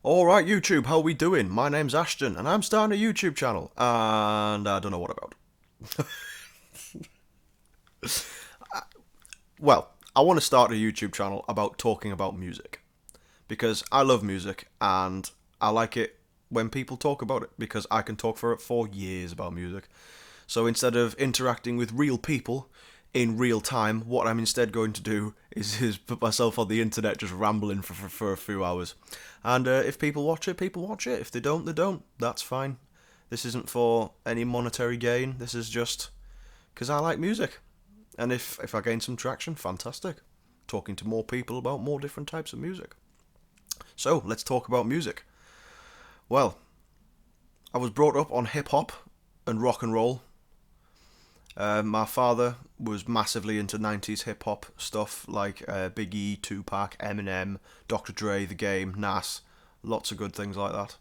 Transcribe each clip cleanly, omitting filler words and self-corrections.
Alright YouTube, how we doing? My name's Ashton and I'm starting a YouTube channel and I don't know what about. Well, I want to start a YouTube channel about talking about music because I love music and I like it when people talk about it because I can talk for years about music. So instead of interacting with real people in real time, what I'm instead going to do is put myself on the internet just rambling for a few hours. And if people watch it, people watch it. If they don't, they don't. That's fine. This isn't for any monetary gain. This is just because I like music. And if I gain some traction, fantastic. Talking to more people about more different types of music. So, let's talk about music. Well, I was brought up on hip hop and rock and roll. My father was massively into 90s hip hop stuff like Biggie, Tupac, Eminem, Dr. Dre, The Game, Nas, lots of good things like that.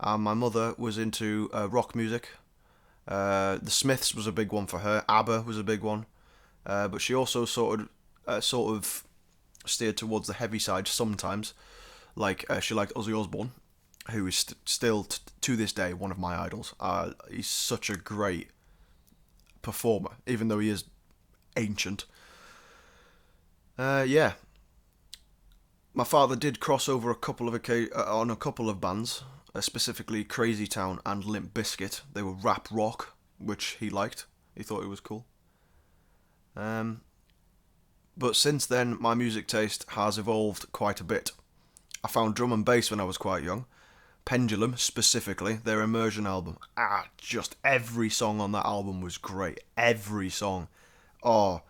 And my mother was into rock music. The Smiths was a big one for her. ABBA was a big one, but she also sort of steered towards the heavy side sometimes. Like she liked Ozzy Osbourne, who is still to this day one of my idols. He's such a great performer, even though he is ancient. Yeah, my father did cross over on a couple of bands, specifically Crazy Town and Limp Bizkit. They were rap rock, which he liked. He thought it was cool. But since then, my music taste has evolved quite a bit. I found drum and bass when I was quite young. Pendulum, specifically, their Immersion album. Just every song on that album was great. Every song. Oh,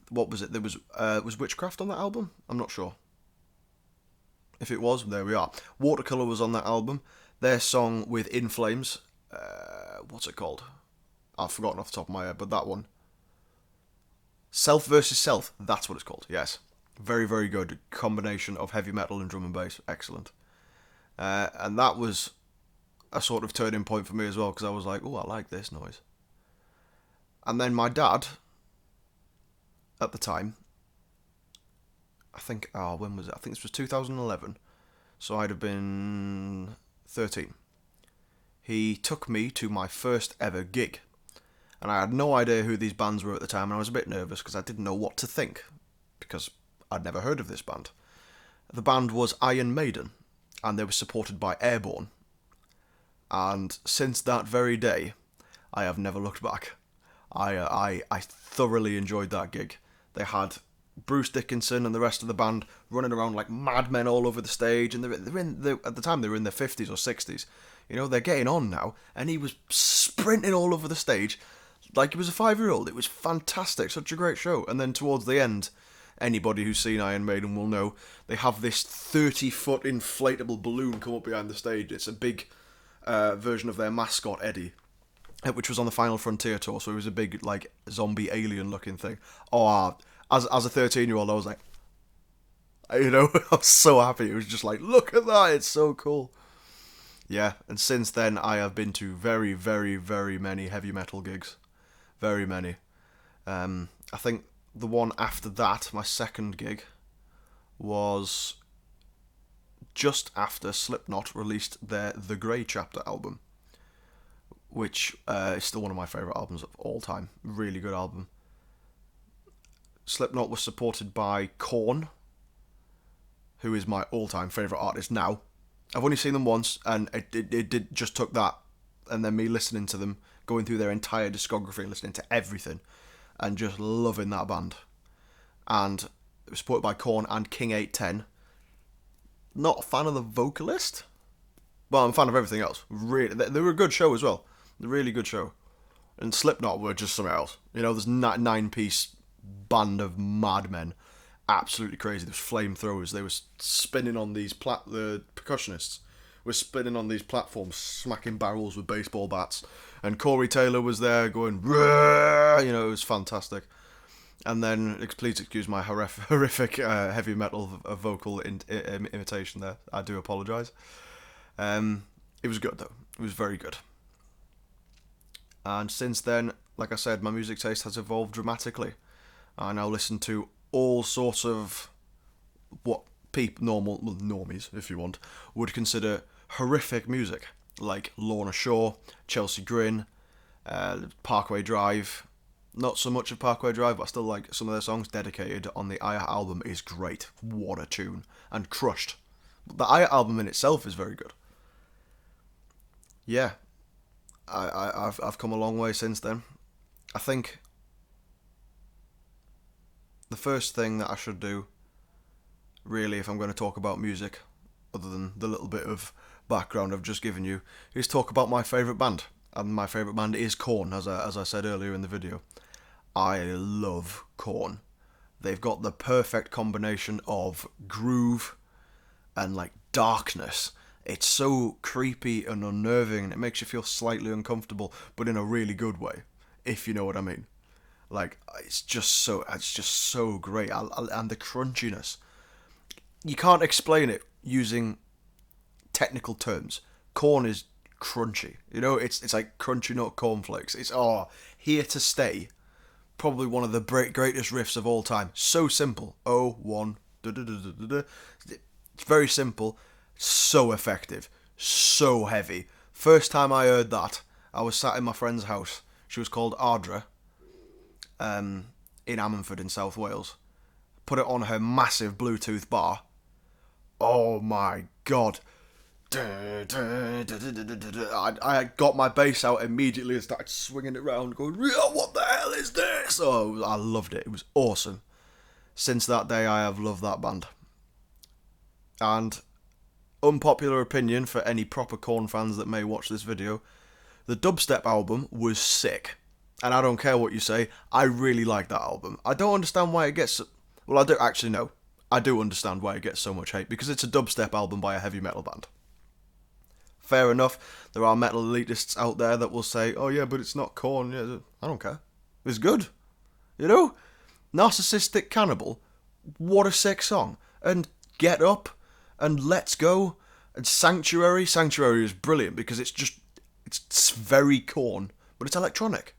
what was it? There was Witchcraft on that album? I'm not sure. If it was, there we are. Watercolor was on that album. Their song with In Flames. What's it called? I've forgotten off the top of my head, but that one. Self versus Self. That's what it's called. Yes. Very, very good combination of heavy metal and drum and bass. Excellent. And that was a sort of turning point for me as well, because I was like, oh, I like this noise. And then my dad, at the time, when was it? I think this was 2011, so I'd have been 13. He took me to my first ever gig, and I had no idea who these bands were at the time, and I was a bit nervous because I didn't know what to think, because I'd never heard of this band. The band was Iron Maiden, and they were supported by Airborne. And since that very day, I have never looked back. I thoroughly enjoyed that gig. They had Bruce Dickinson and the rest of the band running around like madmen all over the stage, and at the time they were in their 50s or 60s. You know, they're getting on now, and he was sprinting all over the stage like he was a 5-year-old. It was fantastic, such a great show. And then towards the end, anybody who's seen Iron Maiden will know they have this 30-foot inflatable balloon come up behind the stage. It's a big version of their mascot Eddie, which was on the Final Frontier tour, so it was a big like zombie alien looking thing. As a 13-year-old, I was like, I was so happy. It was just like, look at that, it's so cool. Yeah, and since then I have been to very, very, very many heavy metal gigs. Very many. I think the one after that, my second gig, was just after Slipknot released their The Grey Chapter album, which is still one of my favourite albums of all time. Really good album. Slipknot was supported by Korn, who is my all-time favourite artist now. I've only seen them once, and it just took that, and then me listening to them, going through their entire discography, listening to everything, and just loving that band. And it was supported by Korn and King 810. Not a fan of the vocalist. Well, I'm a fan of everything else. Really, they were a good show as well. A really good show. And Slipknot were just something else. You know, there's nine-piece band of madmen. Absolutely crazy. There was flamethrowers. They were spinning on these the percussionists were spinning on these platforms, smacking barrels with baseball bats. And Corey Taylor was there going, "Rrrr!" It was fantastic. And then, please excuse my horrific heavy metal vocal imitation there. I do apologise. It was good, though. It was very good. And since then, like I said, my music taste has evolved dramatically. I now listen to all sorts of what normies, if you want, would consider horrific music, like Lorna Shore, Chelsea Grin, Parkway Drive. Not so much of Parkway Drive, but I still like some of their songs. Dedicated on the Aya album is great. What a tune. And Crushed. The Aya album in itself is very good. Yeah, I've come a long way since then. I think the first thing that I should do, really, if I'm going to talk about music, other than the little bit of background I've just given you, is talk about my favourite band. And my favourite band is Korn, as I said earlier in the video. I love Korn. They've got the perfect combination of groove and like darkness. It's so creepy and unnerving, and it makes you feel slightly uncomfortable, but in a really good way, if you know what I mean. Like, it's just so great. And the crunchiness. You can't explain it using technical terms. Korn is crunchy. You know, it's like crunchy nut cornflakes. It's here to stay. Probably one of the greatest riffs of all time. So simple. Oh, one. It's very simple. So effective. So heavy. First time I heard that, I was sat in my friend's house. She was called Ardra. In Ammanford in South Wales. Put it on her massive Bluetooth bar. Oh my god. I got my bass out immediately and started swinging it around, going, what the hell is this? Oh, I loved it. It was awesome. Since that day, I have loved that band. And unpopular opinion for any proper Korn fans that may watch this video, the dubstep album was sick. And I don't care what you say, I really like that album. I don't understand why it gets... Well, I do actually know. I do understand why it gets so much hate, because it's a dubstep album by a heavy metal band. Fair enough, there are metal elitists out there that will say, oh yeah, but it's not Korn. Yeah, I don't care. It's good. You know? Narcissistic Cannibal, what a sick song. And Get Up, and Let's Go, and Sanctuary. Sanctuary is brilliant because it's very Korn, but it's electronic.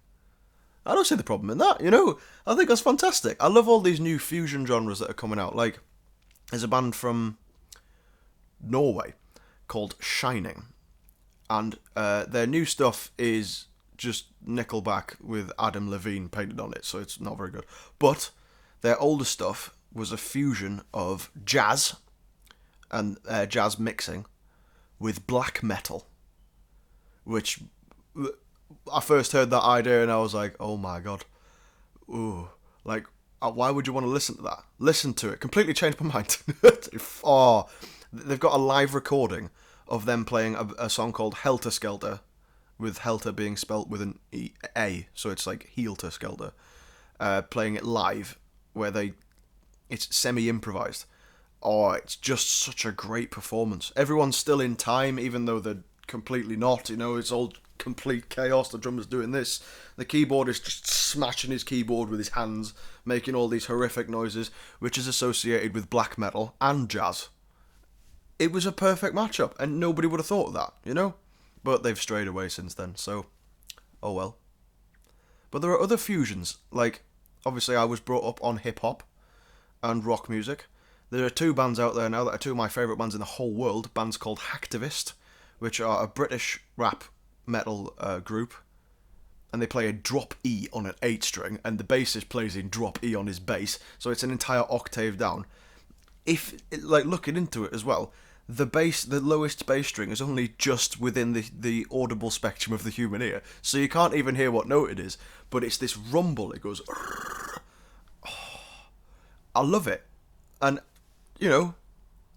I don't see the problem in that, you know? I think that's fantastic. I love all these new fusion genres that are coming out. Like, there's a band from Norway called Shining. And their new stuff is just Nickelback with Adam Levine painted on it, so it's not very good. But their older stuff was a fusion of jazz and jazz mixing with black metal, which I first heard that idea and I was like, oh my god. Ooh. Like, why would you want to listen to that? Listen to it. Completely changed my mind. Oh, they've got a live recording of them playing a song called Helter Skelter, with Helter being spelt with an A, so it's like Helter Skelter, playing it live, where it's semi-improvised. Oh, it's just such a great performance. Everyone's still in time, even though they're completely not, you know, it's all complete chaos. The drummer's doing this, the keyboard is just smashing his keyboard with his hands, making all these horrific noises, which is associated with black metal and jazz. It was a perfect matchup, and nobody would have thought of that, you know? But they've strayed away since then, so, oh well. But there are other fusions, like, obviously I was brought up on hip-hop and rock music. There are two bands out there now that are two of my favourite bands in the whole world, bands called Hacktivist, which are a British rap metal group, and they play a drop E on an 8-string, and the bassist plays in drop E on his bass, so it's an entire octave down. If, like, looking into it as well, the lowest bass string is only just within the audible spectrum of the human ear, so you can't even hear what note it is, but it's this rumble, it goes, oh, I love it, and, you know,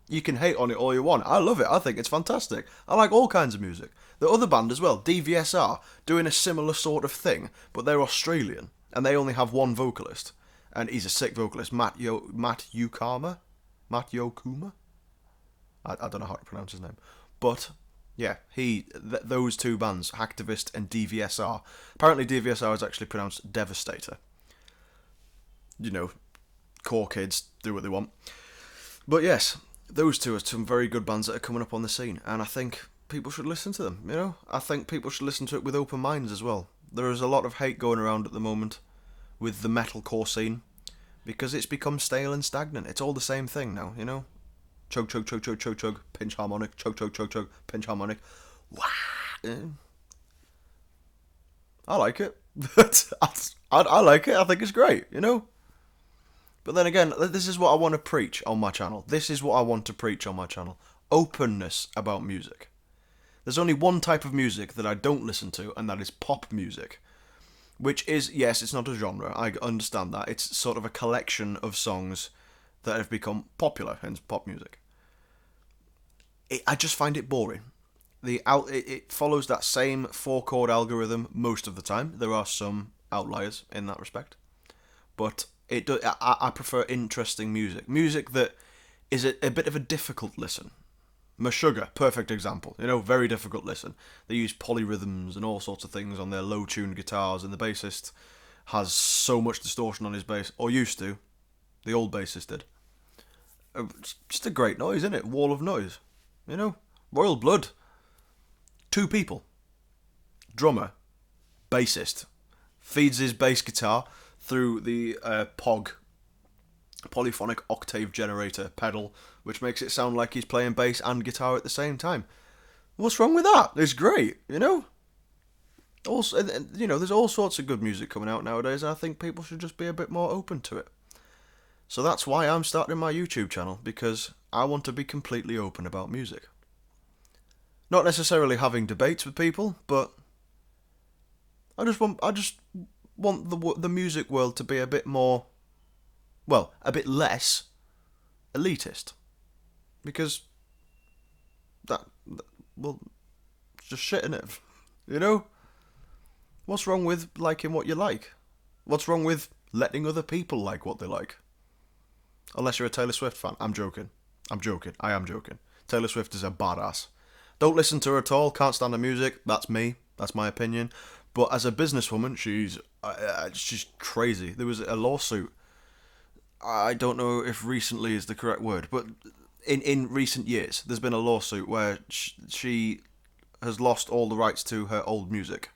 you can hate on it all you want, I love it, I think it's fantastic, I like all kinds of music. The other band as well, DVSR, doing a similar sort of thing, but they're Australian, and they only have one vocalist, and he's a sick vocalist, Matt Yokuma? I don't know how to pronounce his name. But, yeah, those two bands, Hacktivist and DVSR. Apparently DVSR is actually pronounced Devastator. You know, core kids do what they want. But yes, those two are some very good bands that are coming up on the scene. And I think people should listen to them, you know? I think people should listen to it with open minds as well. There is a lot of hate going around at the moment with the metalcore scene, because it's become stale and stagnant. It's all the same thing now, you know? chug, chug, chug, chug, chug, chug, pinch harmonic, chug, chug, chug, chug, pinch harmonic. Wah! I like it. I like it. I think it's great, you know? But then again, this is what I want to preach on my channel. This is what I want to preach on my channel. Openness about music. There's only one type of music that I don't listen to, and that is pop music. Which is, yes, it's not a genre, I understand that. It's sort of a collection of songs that have become popular, hence pop music. I just find it boring. It follows that same 4-chord algorithm most of the time. There are some outliers in that respect. But I prefer interesting music. Music that is a bit of a difficult listen. Meshuggah, perfect example. You know, very difficult listen. They use polyrhythms and all sorts of things on their low-tuned guitars, and the bassist has so much distortion on his bass, or used to. The old bassist did. It's just a great noise, isn't it? Wall of noise. You know, royal blood. 2 people. Drummer, bassist, feeds his bass guitar through the polyphonic octave generator pedal, which makes it sound like he's playing bass and guitar at the same time. What's wrong with that? It's great, you know? Also, you know, there's all sorts of good music coming out nowadays, and I think people should just be a bit more open to it. So that's why I'm starting my YouTube channel, because I want to be completely open about music. Not necessarily having debates with people, but I just want the music world to be a bit more, well, a bit less elitist. Because well, it's just shit, innit? You know? What's wrong with liking what you like? What's wrong with letting other people like what they like? Unless you're a Taylor Swift fan. I'm joking. I am joking. Taylor Swift is a badass. Don't listen to her at all. Can't stand her music. That's me. That's my opinion. But as a businesswoman, she's crazy. There was a lawsuit. I don't know if recently is the correct word, but in recent years, there's been a lawsuit where she has lost all the rights to her old music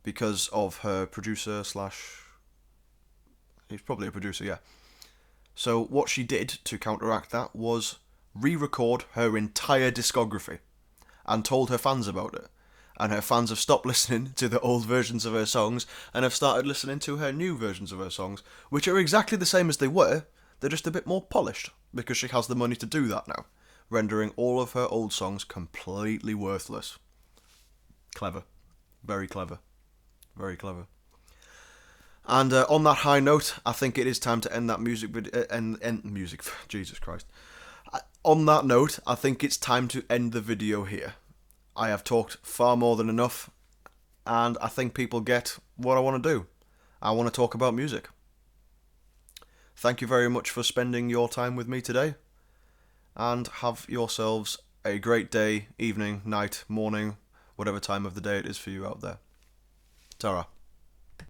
because of her producer / he's probably a producer, yeah. So what she did to counteract that was re-record her entire discography and told her fans about it. And her fans have stopped listening to the old versions of her songs and have started listening to her new versions of her songs, which are exactly the same as they were, they're just a bit more polished, because she has the money to do that now, rendering all of her old songs completely worthless. Clever. Very clever. Very clever. And on that high note, I think it is time to end that music Jesus Christ. On that note, I think it's time to end the video here. I have talked far more than enough, and I think people get what I want to do. I want to talk about music. Thank you very much for spending your time with me today, and have yourselves a great day, evening, night, morning, whatever time of the day it is for you out there. Ta-ra.